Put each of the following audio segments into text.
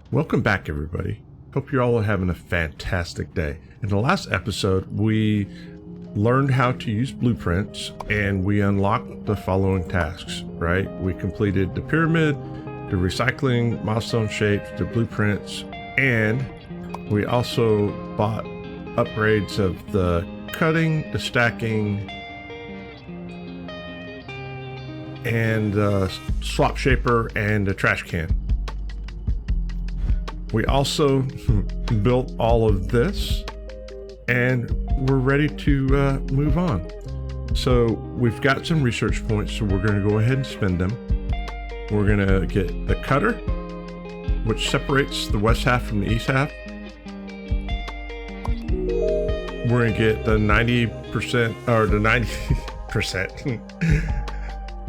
Welcome back, everybody. Hope you're all having a fantastic day. In the last episode, we learned how to use blueprints and we unlocked the following tasks, right? We completed the pyramid, the recycling milestone shapes, the blueprints, and we also bought upgrades of the cutting, the stacking, and the swap shaper and the trash can. We also built all of this and we're ready to move on. So we've got some research points, so we're going to go ahead and spend them. We're going to get the cutter, which separates the west half from the east half. We're going to get the 90% or the 90%,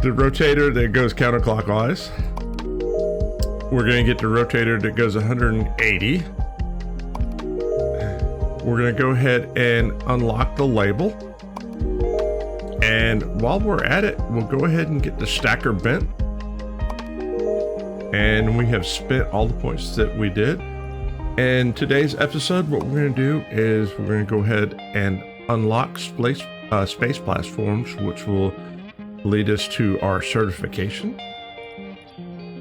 the rotator that goes counterclockwise. We're going to get the rotator that goes 180. We're going to go ahead and unlock the label. And while we're at it, we'll go ahead and get the stacker bent. And we have spent all the points that we did. In today's episode, what we're going to do is we're going to go ahead and unlock space platforms, which will lead us to our certification.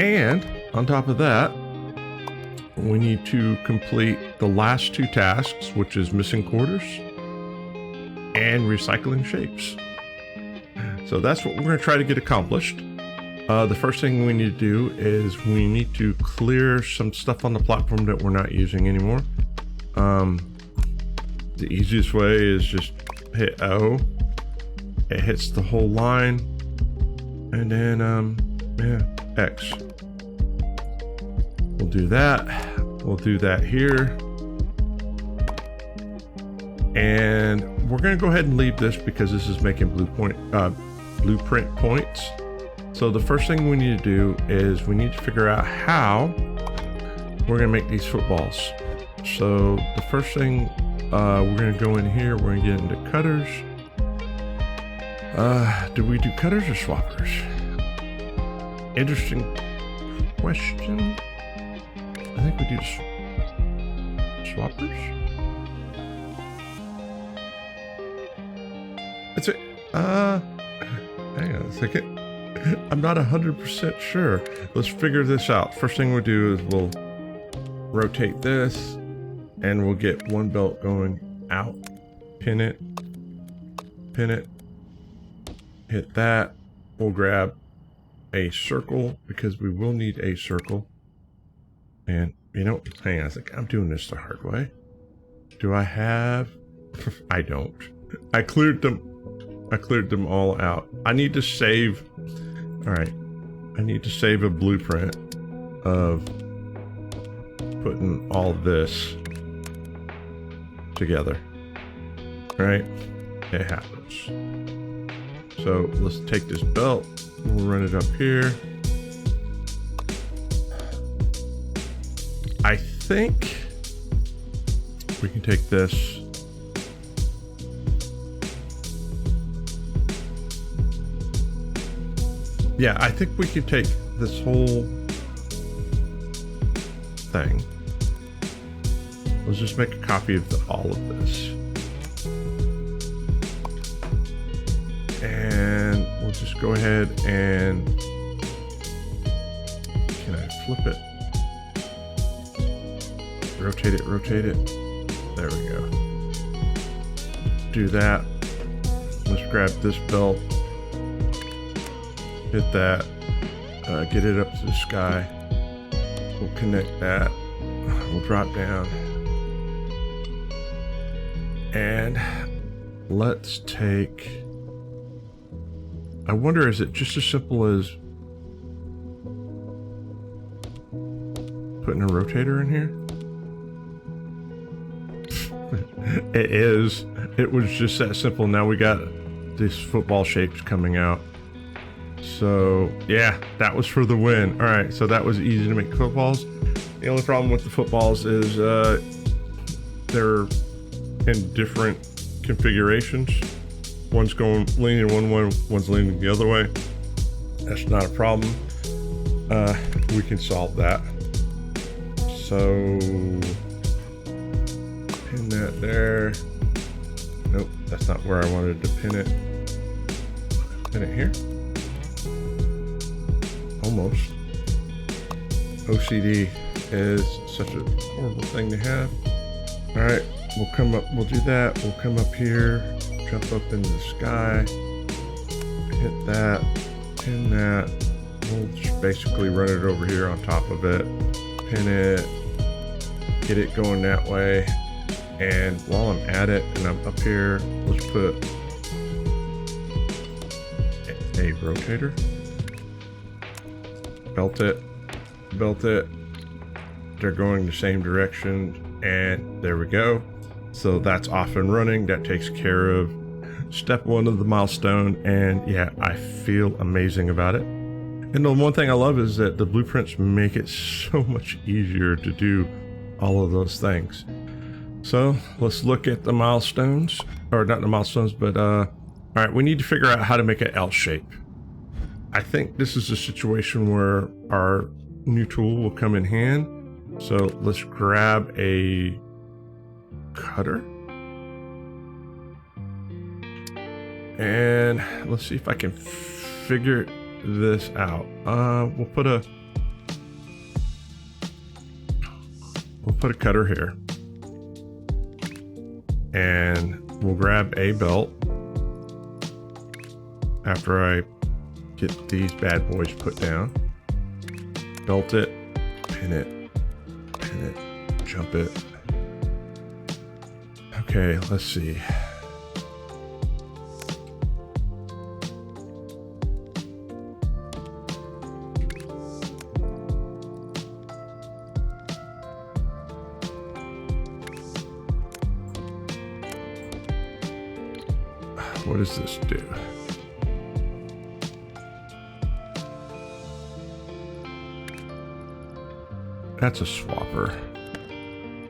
And on top of that, we need to complete the last two tasks, which is missing quarters and recycling shapes. So that's what we're going to try to get accomplished. The first thing we need to do is we need to clear some stuff on the platform that we're not using anymore. The easiest way is just hit O. It hits the whole line. And then, X. We'll do that. We'll do that here. And we're going to go ahead and leave this because this is making blueprint points. So the first thing we need to do is we need to figure out how we're going to make these footballs. So the first thing, we're going to go in here. We're going to get into cutters. Do we do cutters or swappers? Interesting question. I think we do swappers. It's hang on a second. I'm not 100% sure. Let's figure this out. First thing we'll do is we'll rotate this and we'll get one belt going out. Pin it. Hit that. We'll grab a circle because we will need a circle. And you know, hang on a second. I'm doing this the hard way. Do I have? I don't. I cleared them all out. I need to save. All right. I need to save a blueprint of putting all this together. All right. It happens. So let's take this belt. We'll run it up here. I think we can take this. Yeah, I think we can take this whole thing. Let's just make a copy of all of this. And we'll just go ahead and, can I flip it? Rotate it. There we go. Do that. Let's grab this belt. Hit that. Get it up to the sky. We'll connect that. We'll drop down. And let's take... I wonder, is it just as simple as putting a rotator in here? It is. It was just that simple. Now we got these football shapes coming out. So yeah, that was for the win. All right, so that was easy to make footballs. The only problem with the footballs is they're in different configurations. One's leaning one way, one's leaning the other way. That's not a problem. We can solve that. So pin that there. Nope, that's not where I wanted to pin it. Pin it here. Almost. OCD is such a horrible thing to have. All right, we'll come up, we'll do that. We'll come up here, jump up into the sky, hit that, pin that. We'll just basically run it over here on top of it, pin it, get it going that way. And while I'm at it and I'm up here, let's put a rotator. Belt it, belt it. They're going the same direction, and there we go. So that's off and running. That takes care of step one of the milestone, and yeah, I feel amazing about it. And the one thing I love is that the blueprints make it so much easier to do all of those things. So let's look at the milestones, or not the milestones, but all right, we need to figure out how to make an L shape. I think this is a situation where our new tool will come in hand. So let's grab a cutter. And let's see if I can figure this out. We'll put a cutter here. And we'll grab a belt after I get these bad boys put down. Belt it, pin it, jump it. Okay, let's see. What does this do? That's a swapper.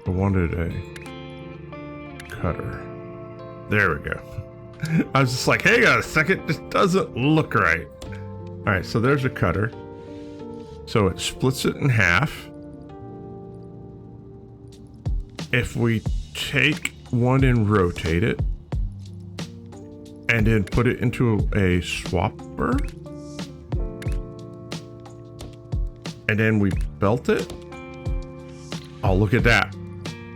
I wanted a cutter. There we go. I was just like, hey, a second, this doesn't look right. All right, so there's a cutter. So it splits it in half. If we take one and rotate it, and then put it into a swapper, and then we belt it. Oh, look at that.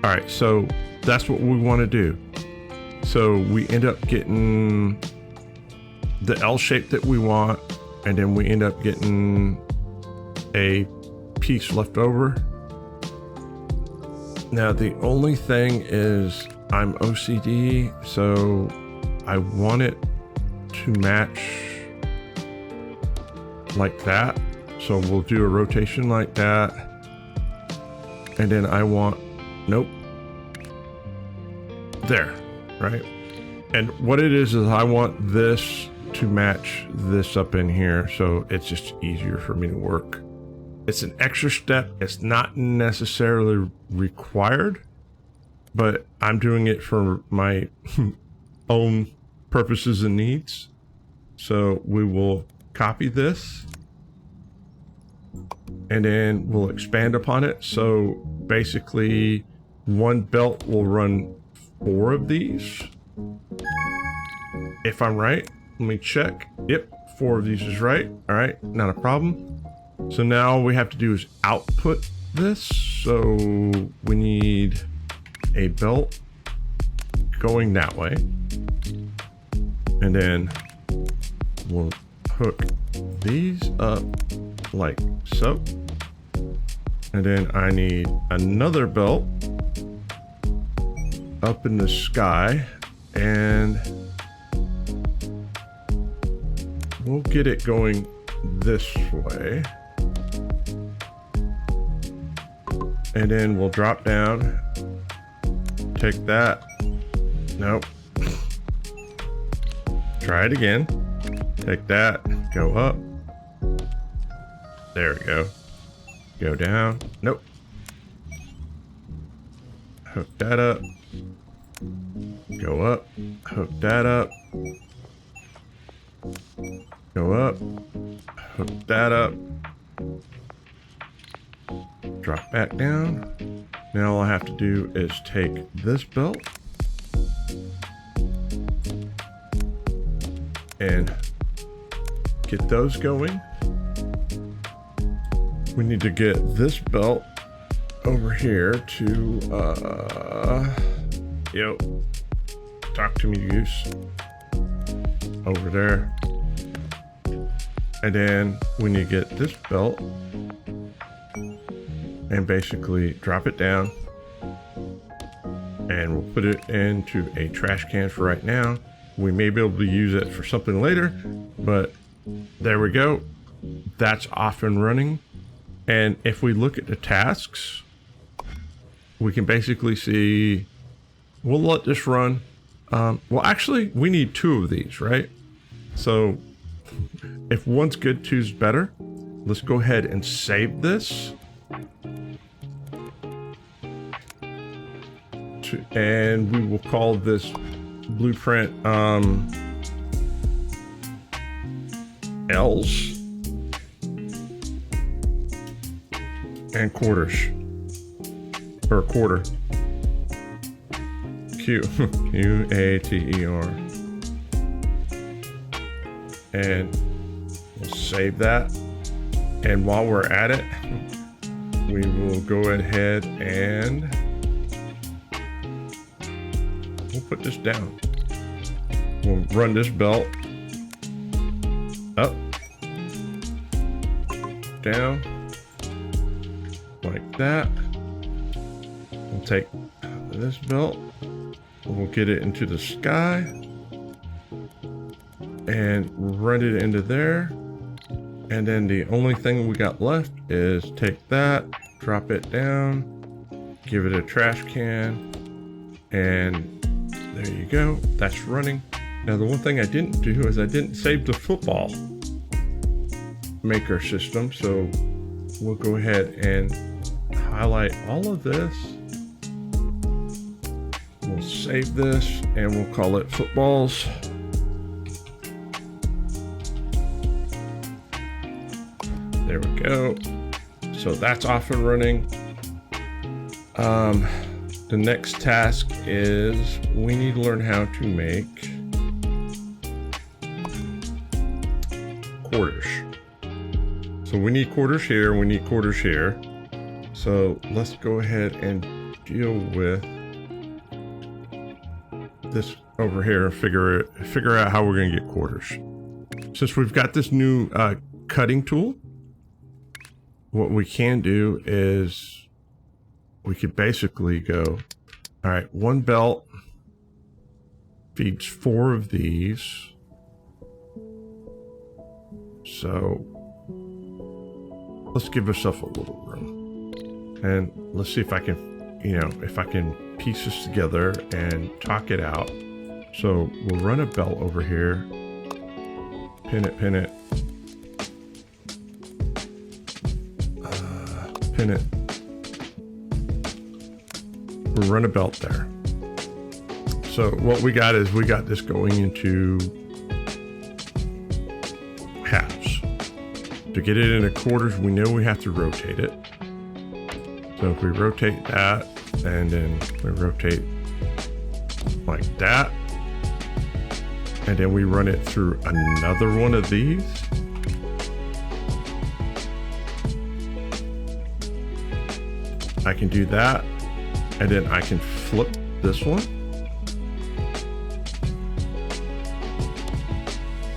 All right, so that's what we want to do. So we end up getting the L shape that we want, and then we end up getting a piece left over. Now, the only thing is I'm OCD, so I want it to match like that. So we'll do a rotation like that. And then I want, nope. There, right? And what it is I want this to match this up in here. So it's just easier for me to work. It's an extra step. It's not necessarily required, but I'm doing it for my own purposes and needs. So we will copy this and then we'll expand upon it. So basically one belt will run 4 of these. If I'm right, let me check. Yep, 4 of these is right. All right, not a problem. So now all we have to do is output this. So we need a belt going that way. And then we'll hook these up like so. And then I need another belt up in the sky, and we'll get it going this way. And then we'll drop down, take that. Nope. Try it again. Take that, go up. There we go. Go down. Nope. Hook that up. Go up. Hook that up. Go up. Hook that up. Drop back down. Now all I have to do is take this belt and get those going. We need to get this belt over here to, talk to me, Goose. Over there. And then we need to get this belt and basically drop it down. And we'll put it into a trash can for right now. We may be able to use it for something later, but there we go. That's off and running. And if we look at the tasks, we can basically see, we'll let this run. Well, actually, we need 2 of these, right? So if one's good, 2's better. Let's go ahead and save this. And we will call this blueprint L's and quarters, or quarter. Q-A-T-E-R. And we'll save that. And while we're at it, we will go ahead and we'll put this down. We'll run this belt up, down, like that. We'll take this belt, we'll get it into the sky and run it into there. And then the only thing we got left is take that, drop it down, give it a trash can, and there you go. That's running. Now the one thing I didn't do is I didn't save the football maker system, so we'll go ahead and highlight all of this. We'll save this and we'll call it footballs. There we go. So that's off and running. The next task is we need to learn how to make quarters. So we need quarters here, we need quarters here. So let's go ahead and deal with this over here and figure out how we're gonna get quarters. Since we've got this new cutting tool, what we can do is we could basically go, all right, one belt feeds 4 of these. So let's give ourselves a little room. And let's see if I can, if I can piece this together and talk it out. So we'll run a belt over here, pin it, pin it, pin it. We'll run a belt there. So what we got is we got this going into halves. To get it into quarters, we know we have to rotate it. So if we rotate that, and then we rotate like that, and then we run it through another one of these, I can do that, and then I can flip this one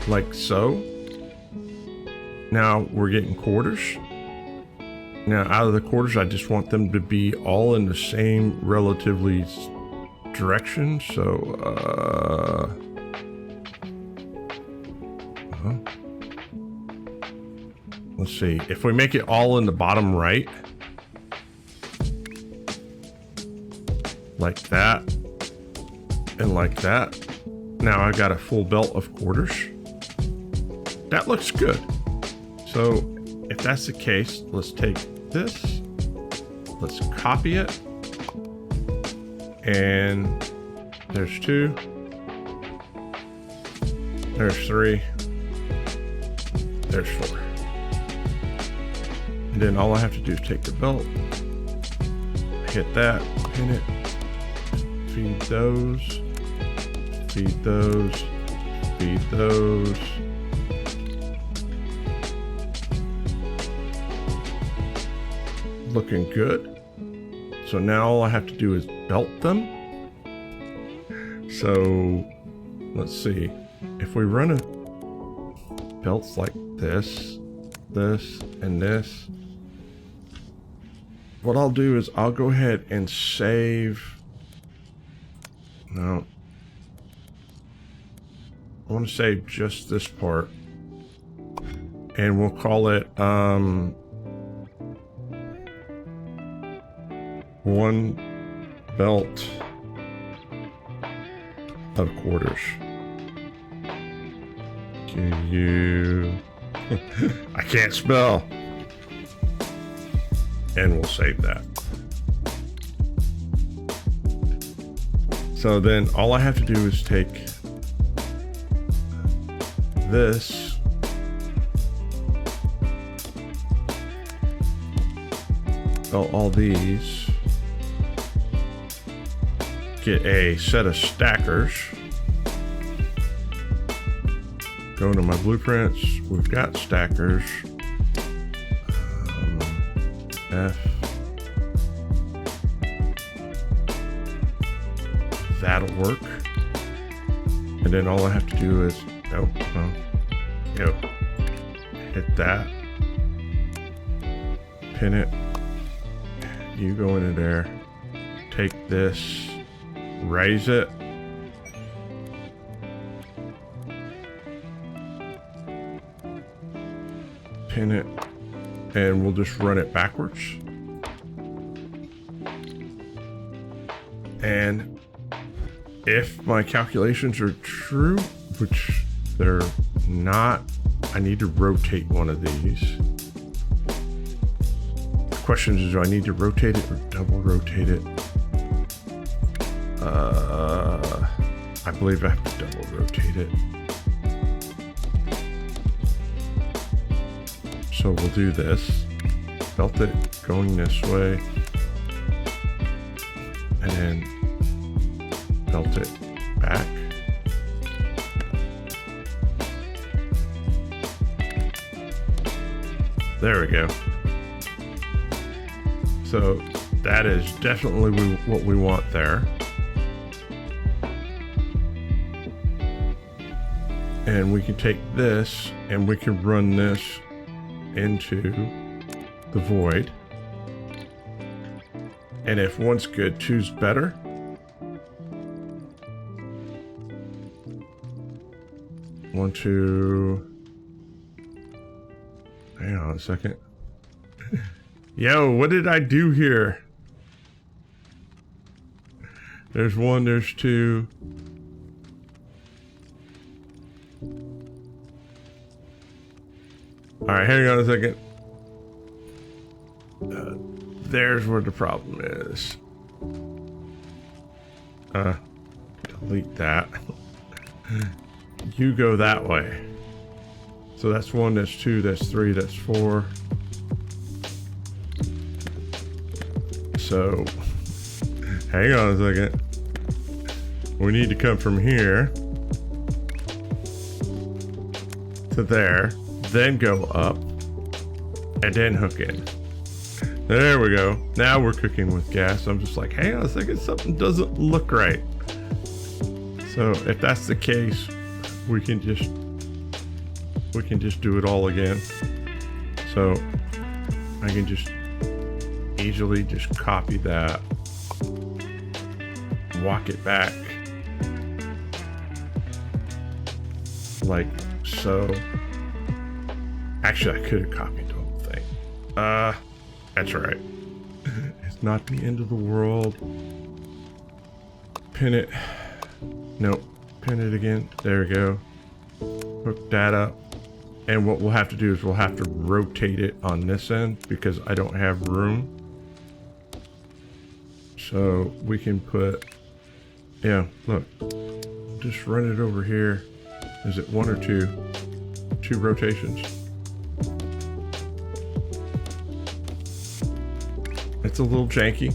like so. Now we're getting quarters. Now out of the quarters, I just want them to be all in the same relatively direction. So let's see, if we make it all in the bottom right, like that and like that, now I've got a full belt of quarters. That looks good. So if that's the case, let's take this, let's copy it, and there's 2, there's 3, there's 4. And then all I have to do is take the belt, hit that, pin it, feed those, feed those, feed those. Looking good. So now all I have to do is belt them. So let's see. If we run a belts like this, this, and this, what I'll do is I'll go ahead and save. No. I want to save just this part. And we'll call it one belt of quarters. I can't spell. And we'll save that. So then all I have to do is take this, all these, get a set of stackers, go into my blueprints, we've got stackers, F, that'll work, and then all I have to do is, hit that, pin it, you go into there, take this, raise it, pin it, and we'll just run it backwards. And if my calculations are true, which they're not, I need to rotate one of these. The question is, do I need to rotate it or double rotate it? I believe I have to double rotate it. So we'll do this. Belt it going this way. And then belt it back. There we go. So that is definitely what we want there. And we can take this and we can run this into the void. And if one's good, two's better. One, two. Hang on a second. Yo, what did I do here? There's one, there's two. All right, hang on a second. There's where the problem is. Delete that. You go that way. So that's one, that's two, that's three, that's four. So, hang on a second. We need to come from here to there, then go up, and then hook in. There we go. Now we're cooking with gas. I'm just like, hang on a second, something doesn't look right. So if that's the case, we can just do it all again. So I can just easily just copy that, walk it back like so. Actually, I could have copied the whole thing. That's right. It's not the end of the world. Pin it. Nope. Pin it again. There we go. Hook that up. And what we'll have to do is we'll have to rotate it on this end because I don't have room. So we can put, yeah, look, just run it over here. Is it one or two? Two rotations. It's a little janky.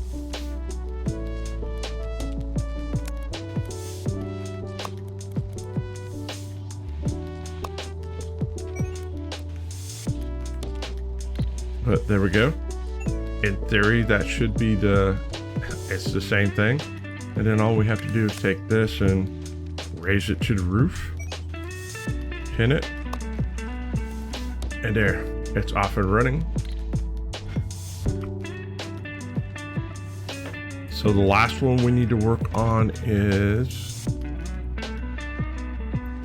But there we go. In theory, that should be it's the same thing. And then all we have to do is take this and raise it to the roof. Pin it. And there, it's off and running. So the last one we need to work on is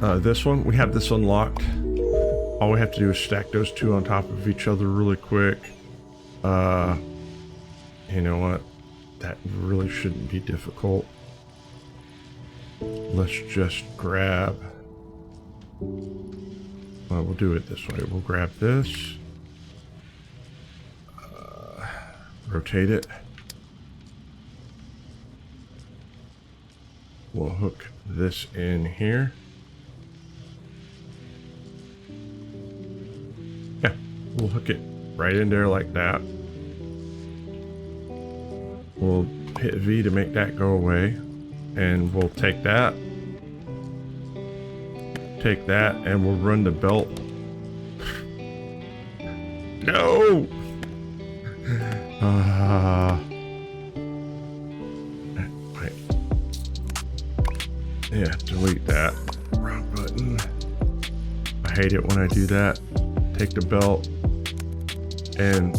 this one. We have this unlocked. All we have to do is stack those two on top of each other really quick. You know what? That really shouldn't be difficult. Let's just grab... we'll do it this way. We'll grab this. Rotate it. We'll hook this in here. Yeah, we'll hook it right in there like that. We'll hit V to make that go away. And we'll take that, and we'll run the belt. No! Wait. Yeah, delete that. Wrong button. I hate it when I do that. Take the belt, and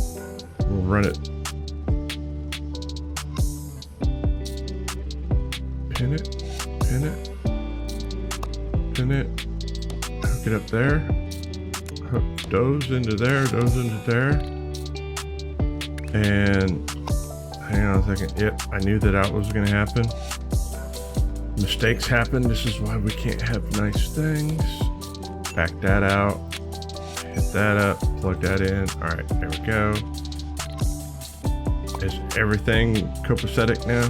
we'll run it. Pin it, pin it, pin it, hook it up there, hook those into there, and hang on a second. Yep, I knew that was going to happen. Mistakes happen. This is why we can't have nice things. Back that out, hit that up, plug that in. All right, there we go. Is everything copacetic now?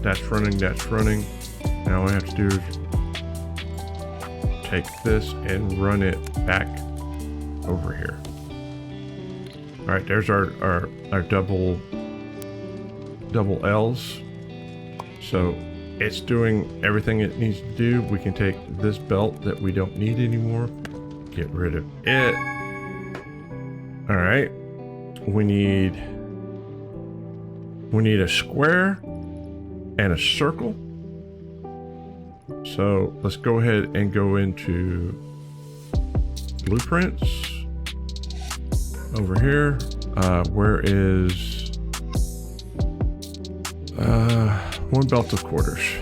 That's running, that's running. Now all we have to do is take this and run it back over here. All right, there's our double L's. So it's doing everything it needs to do. We can take this belt that we don't need anymore, get rid of it. All right, we need a square and a circle. So let's go ahead and go into blueprints over here. Where is one belt of quarters?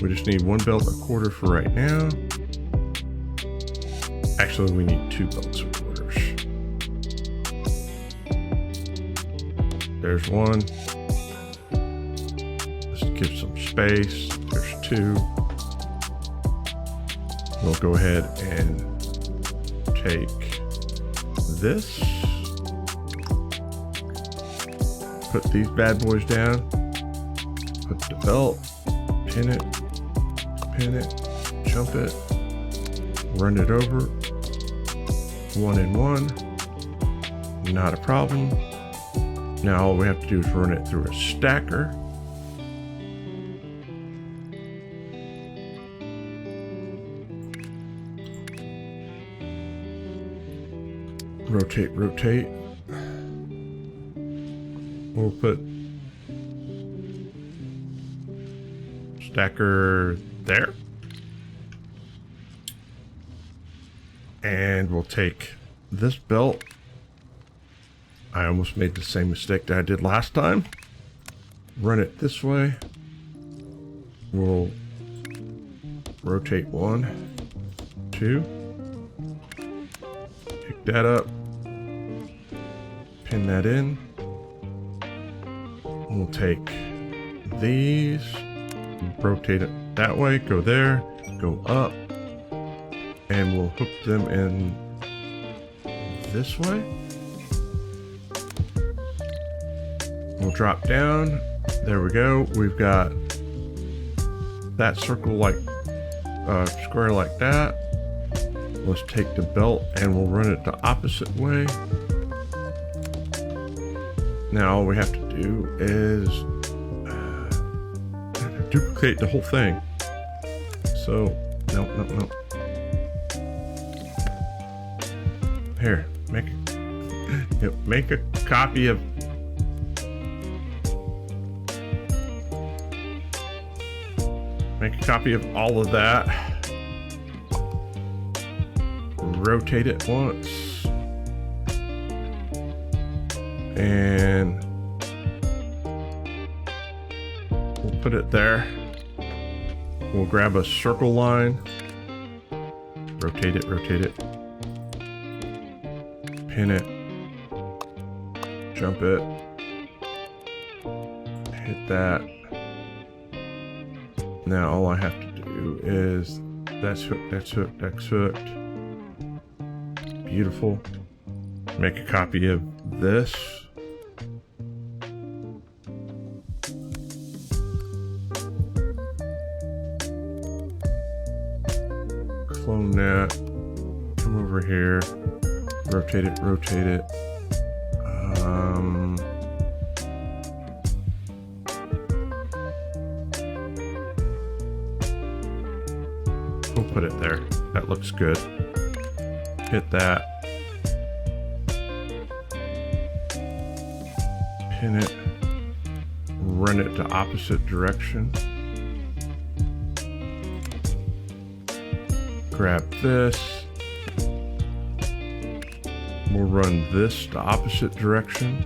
We just need one belt of quarter for right now. Actually, we need two belts of quarters. There's one. Give some space. There's two. We'll go ahead and take this. Put these bad boys down. Put the belt. Pin it. Jump it. Run it over. 1 and 1. Not a problem. Now all we have to do is run it through a stacker. Rotate. We'll put stacker there. And we'll take this belt. I almost made the same mistake that I did last time. Run it this way. We'll rotate 1, 2. Pick that up. Pin that in. We'll take these, rotate it that way, go there, go up, and we'll hook them in this way. We'll drop down. There we go. We've got that circle like square like that. Let's take the belt and we'll run it the opposite way. Now all we have to do is duplicate the whole thing. So, no. Here, make a copy of. Make a copy of all of that. Rotate it once. And we'll put it there. We'll grab a circle line. Rotate it. Pin it. Jump it. Hit that. Now all I have to do is that's hooked. Beautiful. Make a copy of this. Clone that. Come over here. Rotate it. We'll put it there. That looks good. Hit that. Pin it. Run it to opposite direction. Grab this. We'll run this to opposite direction.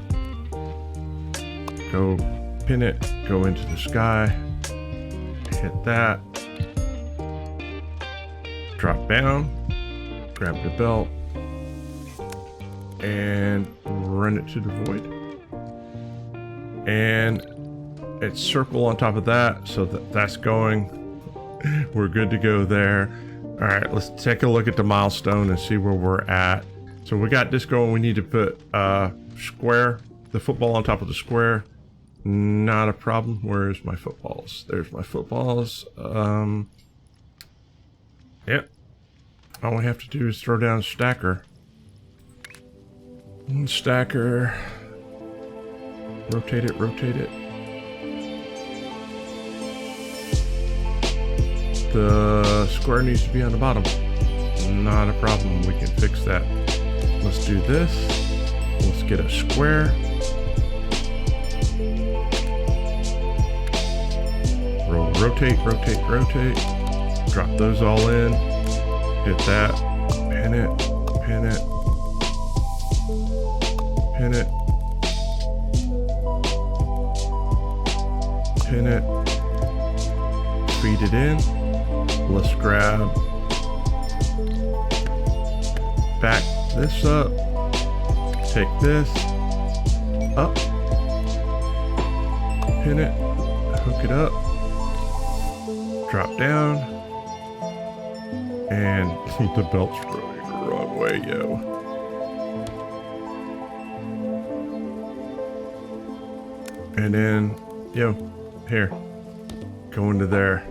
Go pin it. Go into the sky. Hit that. Drop down, grab the belt, and run it to the void. And it's circle on top of that, so that's going. We're good to go there. All right, let's take a look at the milestone and see where we're at. So we got this going. We need to put square, the football on top of the square. Not a problem. Where's my footballs? There's my footballs. Yep. All we have to do is throw down a stacker. One stacker. Rotate it. The square needs to be on the bottom. Not a problem. We can fix that. Let's do this. Let's get a square. Rotate. Drop those all in. Hit that. Pin it. Feed it in. Let's grab. Back this up. Take this. Up. Pin it. Hook it up. Drop down. And the belt's running the wrong way, yo. And then, here. Go into there.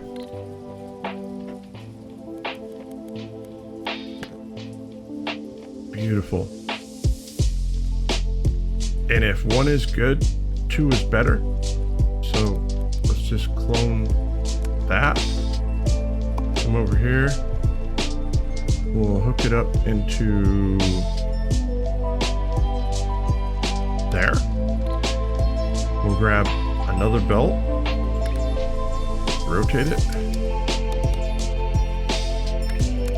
Beautiful. And if one is good, two is better. So let's just clone that. Come over here. We'll hook it up into there. We'll grab another belt. Rotate it.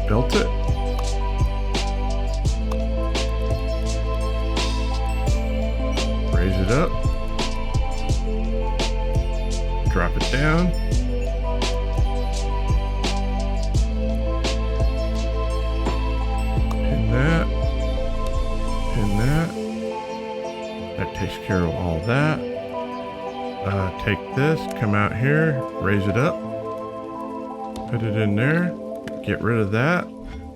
Belt it. Raise it up. Drop it down. Pin that. That takes care of all that. Take this, come out here, raise it up, put it in there, get rid of that,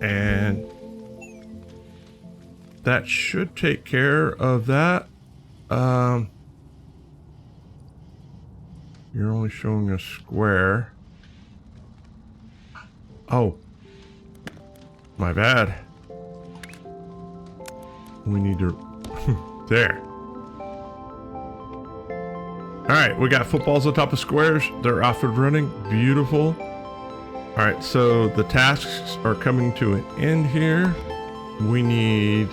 and that should take care of that. You're only showing a square. Oh, my bad. We need to there. All right, we got footballs on top of squares. They're off and running. Beautiful. All right, so the tasks are coming to an end here. We need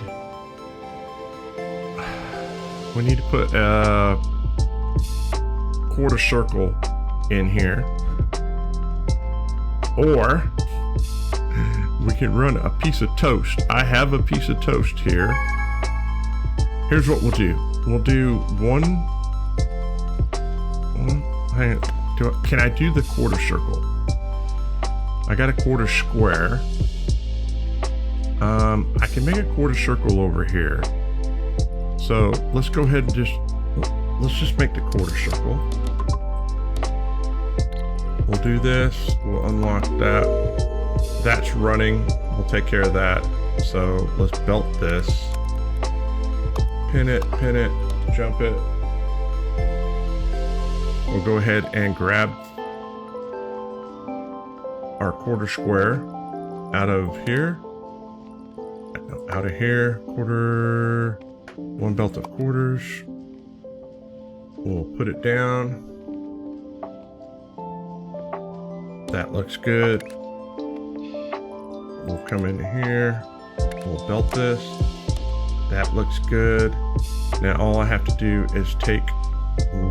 to put a quarter circle in here, or we can run a piece of toast. I have a piece of toast here. Here's what we'll do. We'll do one. Hang on. Can I do the quarter circle? I got a quarter square. I can make a quarter circle over here. So let's go ahead and let's make the quarter circle. We'll do this. We'll unlock that. That's running. We'll take care of that. So let's belt this. Pin it, jump it. We'll go ahead and grab our quarter square out of here. Quarter, one belt of quarters. We'll put it down. That looks good. We'll come in here. We'll belt this. That looks good. Now all I have to do is take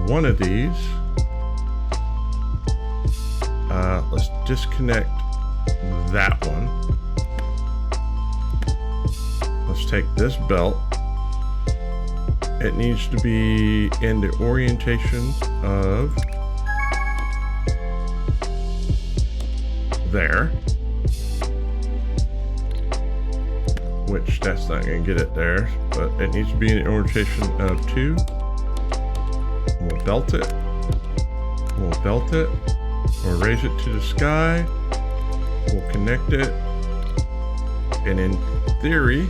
one of these. Let's disconnect that one. Let's take this belt. It needs to be in the orientation of there, which that's not going to get it there, but it needs to be in the orientation of 2. We'll belt it. We'll belt it. We'll raise it to the sky. We'll connect it. And in theory,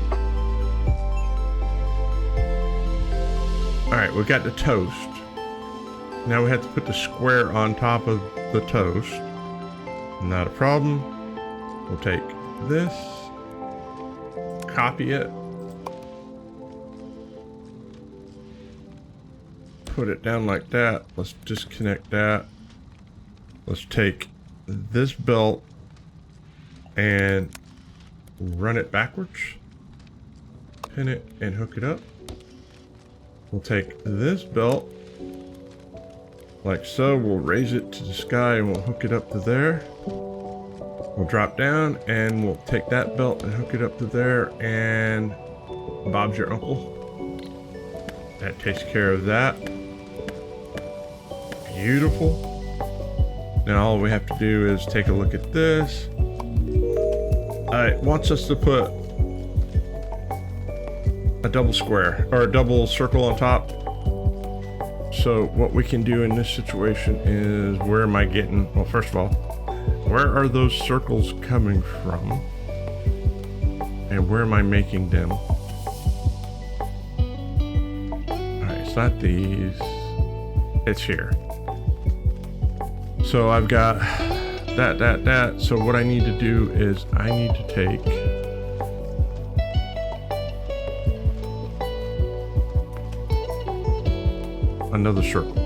all right, we got the toast. Now we have to put the square on top of the toast. Not a problem. We'll take this, copy it, put it down like that. Let's disconnect that. Let's take this belt and run it backwards, pin it and hook it up. We'll take this belt like so. We'll raise it to the sky and we'll hook it up to there. We'll drop down and we'll take that belt and hook it up to there, and Bob's your uncle. That takes care of that. Beautiful. Now all we have to do is take a look at this. It wants us to put a double square or a double circle on top. So what we can do in this situation is, where am I getting, well, first of all, where are those circles coming from? And where am I making them? Alright, it's not these. It's here. So I've got that. So what I need to do is I need to take another circle.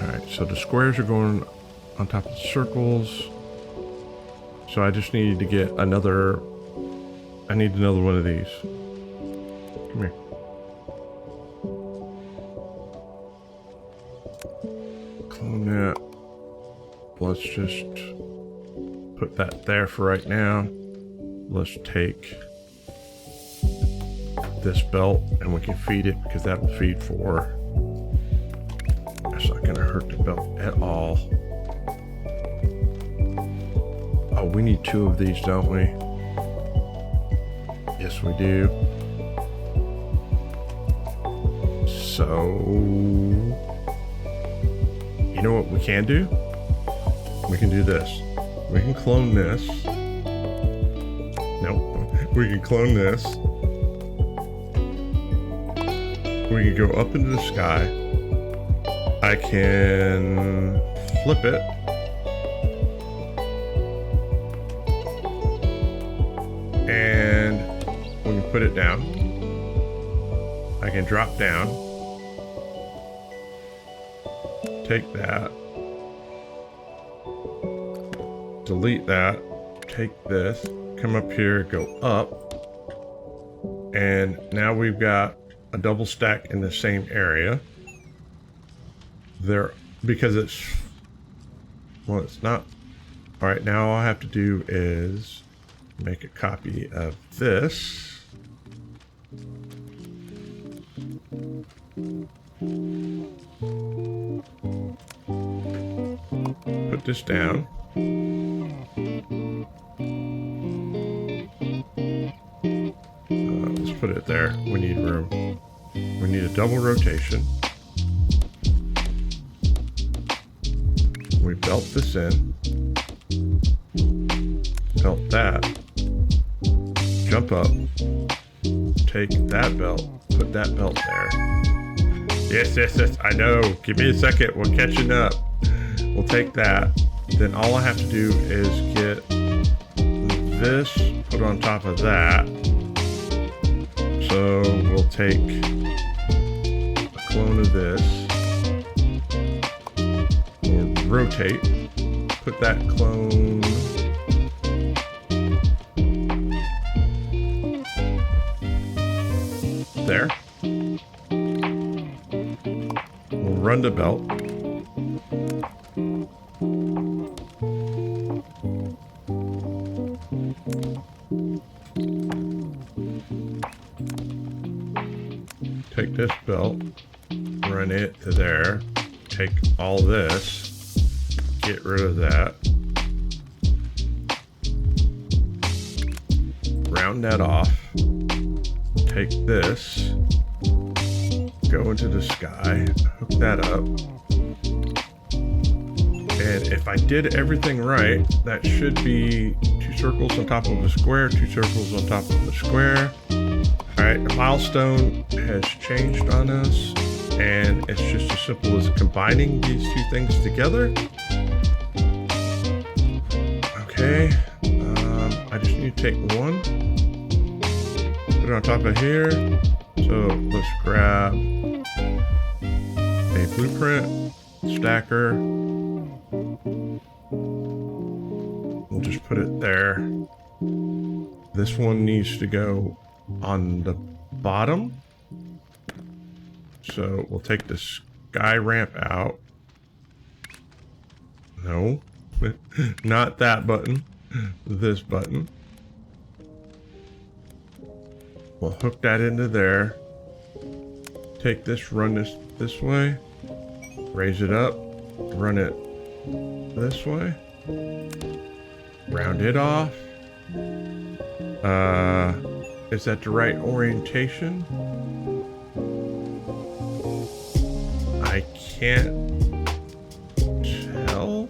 Alright, so the squares are going on top of the circles. So I just need to get another, I need another one of these. Come here. Clone that. Let's just put that there for right now. Let's take this belt and we can feed it, because that will feed 4. That's not going to hurt the belt at all. Oh, we need 2 of these, don't we? Yes, we do. So, you know what we can do? We can do this. We can clone this. Nope. We can clone this. We can go up into the sky. I can flip it. And we can put it down. I can drop down, take that, delete that, take this, come up here, go up, and now we've got a double stack in the same area. There, because it's, well, it's not. All right, now all I have to do is make a copy of this. Put this down. Let's put it there. We need room. We need a double rotation. We belt this in. Belt that. Jump up. Take that belt. Put that belt there. Yes, yes, yes. I know. Give me a second. We're catching up. We'll take that. Then all I have to do is get this put on top of that. So we'll take a clone of this. We'll rotate. Put that clone there. We'll run the belt. Take this belt, run it to there, take all this, get rid of that, round that off, take this, go into the sky, hook that up, and if I did everything right, that should be 2 circles on top of a square, 2 circles on top of a square. Alright, the milestone has changed on us, and it's just as simple as combining these 2 things together. Okay, I just need to take one, put it on top of here. So let's grab a blueprint, stacker. We'll just put it there. This one needs to go on the bottom. So we'll take the sky ramp out. No, not that button, this button. We'll hook that into there. Take this, run this way, raise it up, run it this way, round it off. Is that the right orientation? I can't tell.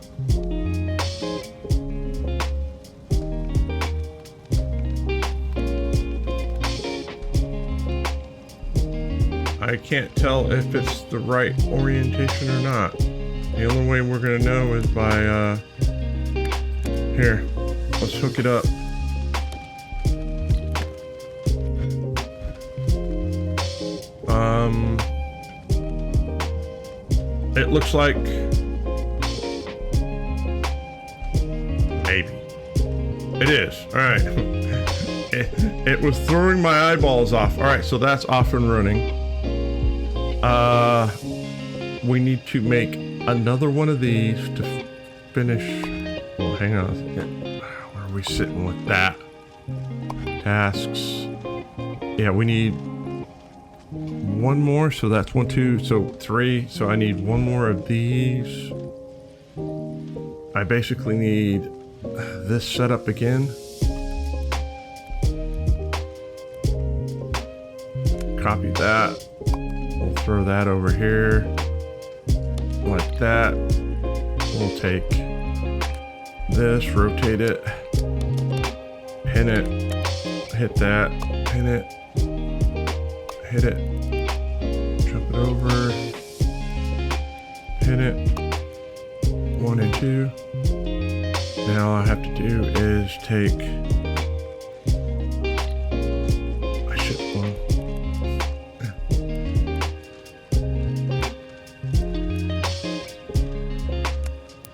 I can't tell if it's the right orientation or not. The only way we're gonna know is by, here, let's hook it up. It looks like maybe it is. All right. It was throwing my eyeballs off. All right, so that's off and running. We need to make another one of these to finish. Well, hang on a second. Where are we sitting with that? Tasks. Yeah, we need one more, so that's 1, 2, so 3. So I need one more of these. I basically need this set up again. Copy that. We'll throw that over here like that. We'll take this, rotate it, pin it, hit that, pin it, hit it, jump it over, pin it, 1 and 2. Now all I have to do is take,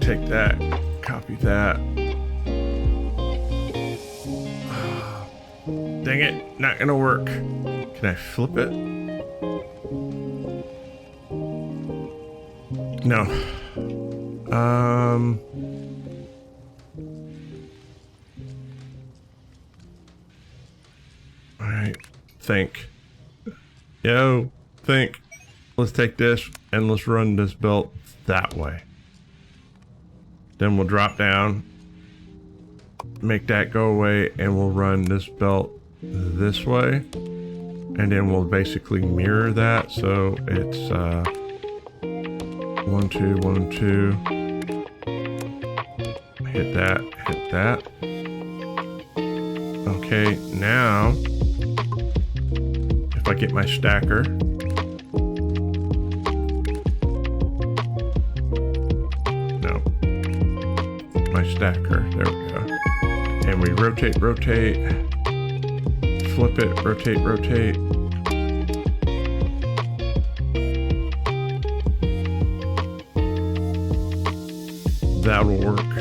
take that, copy that. Dang it, not gonna work. Can I flip it? No. Alright, think. Yo, think. Let's take this and let's run this belt that way. Then we'll drop down, make that go away, and we'll run this belt this way. And then we'll basically mirror that, so it's 1, 2, 1, 2. Hit that, hit that. Okay, now if I get my stacker, no, my stacker, there we go. And we rotate, flip it, rotate. That'll work.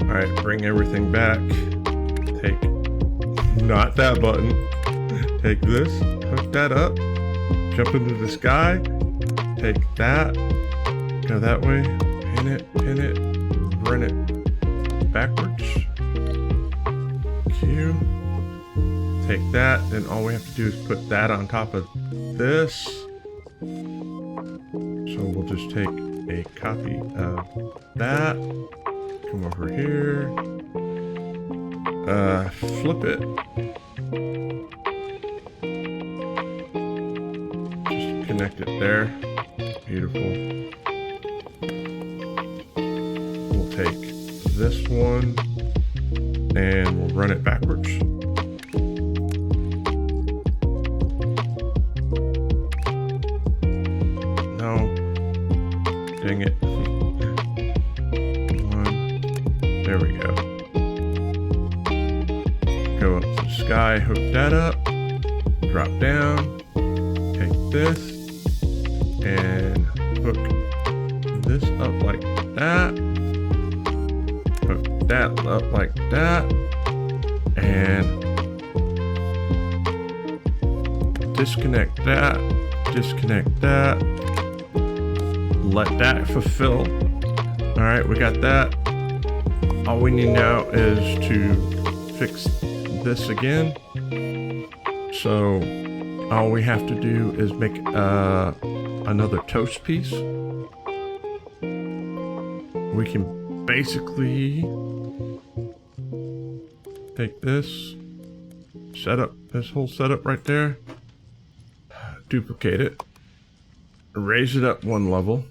All right, bring everything back. Take, not that button. Take this, hook that up, jump into the sky, take that, go that way, pin it, run it backwards. Q. Take that, then all we have to do is put that on top of this. So we'll just take a copy of that, come over here, flip it, just connect it there, beautiful. We'll take this one and we'll run it backwards. No, dang it. There we go. Go up to the sky, hook that up, drop down, take this, and hook this up like that, hook that up like that, and disconnect that, let that fulfill. All right, we got that. All we need now is to fix this again. So all we have to do is make another toast piece. We can basically take this, set up this whole setup right there, duplicate it, raise it up one level.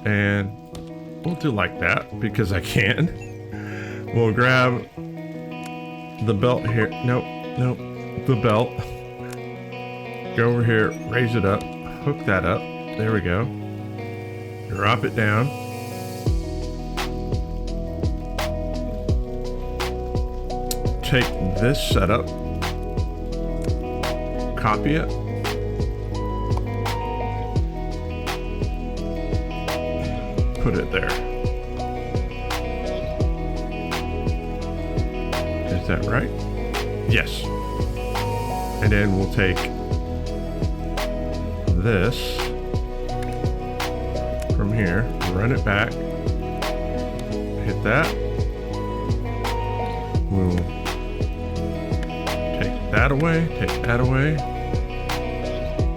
And we'll do like that because I can. We'll grab the belt here. Nope, the belt. Go over here, raise it up, hook that up. There we go. Drop it down. Take this setup, copy it. Put it there. Is that right? Yes. And then we'll take this from here, run it back, hit that. We'll take that away.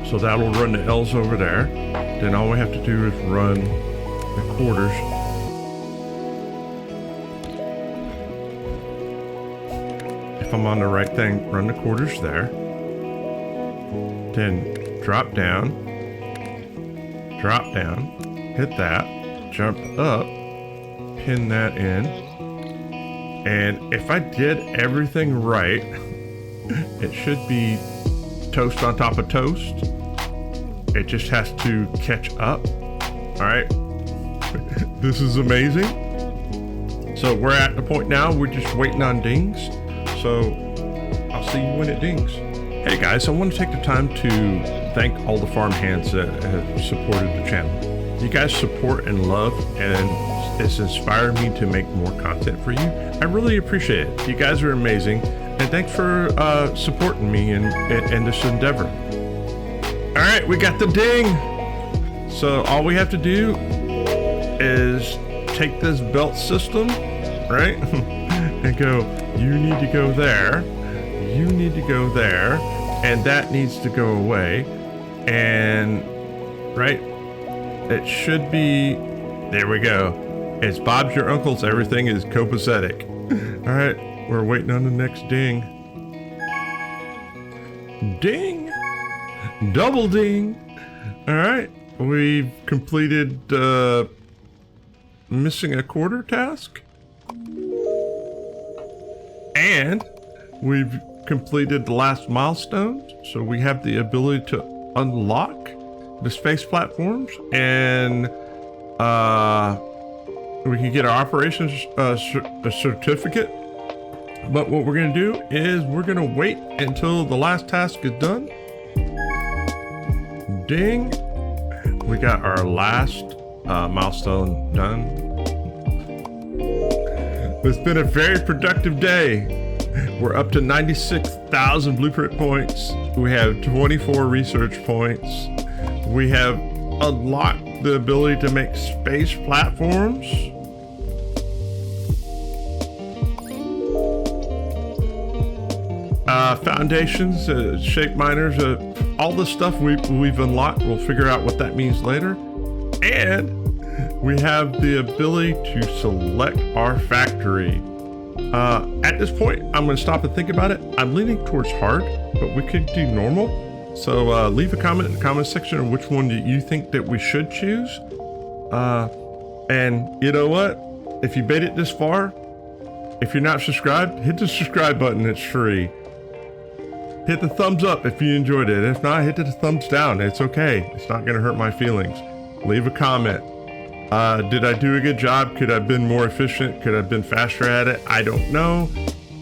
So that'll run the L's over there. Then all we have to do is run the quarters. If I'm on the right thing, run the quarters there. Then drop down, hit that, jump up, pin that in. And if I did everything right, it should be toast on top of toast. It just has to catch up. All right. This is amazing. So we're at the point now, we're just waiting on dings. So I'll see you when it dings. Hey guys, I want to take the time to thank all the farm hands that have supported the channel. You guys support and love, and it's inspired me to make more content for you. I really appreciate it. You guys are amazing, and thanks for supporting me in this endeavor. All right, we got the ding. So all we have to do is take this belt system, right, and go, you need to go there, you need to go there, and that needs to go away, and right, it should be, there we go. It's Bob's your uncle's, everything is copacetic. All right, we're waiting on the next ding. Ding, double ding. All right, we've completed missing a quarter task, and we've completed the last milestone, so we have the ability to unlock the space platforms, and we can get our operations certificate. But what we're going to do is we're going to wait until the last task is done. Ding, we got our last milestone done. It's been a very productive day. We're up to 96,000 blueprint points. We have 24 research points. We have unlocked the ability to make space platforms. Foundations, shape miners, all the stuff we've unlocked. We'll figure out what that means later. And we have the ability to select our factory. At this point, I'm going to stop and think about it. I'm leaning towards hard, but we could do normal. So leave a comment in the comment section on which one do you think that we should choose. And you know what? If you made it this far, if you're not subscribed, hit the subscribe button. It's free. Hit the thumbs up if you enjoyed it. If not, hit the thumbs down. It's okay. It's not going to hurt my feelings. Leave a comment. Did I do a good job? Could I have been more efficient? Could I have been faster at it? I don't know.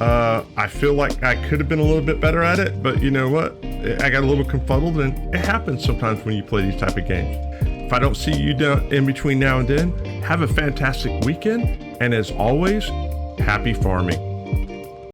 I feel like I could have been a little bit better at it, but you know what? I got a little confuddled, and it happens sometimes when you play these type of games. If I don't see you down in between now and then, have a fantastic weekend, and as always, happy farming.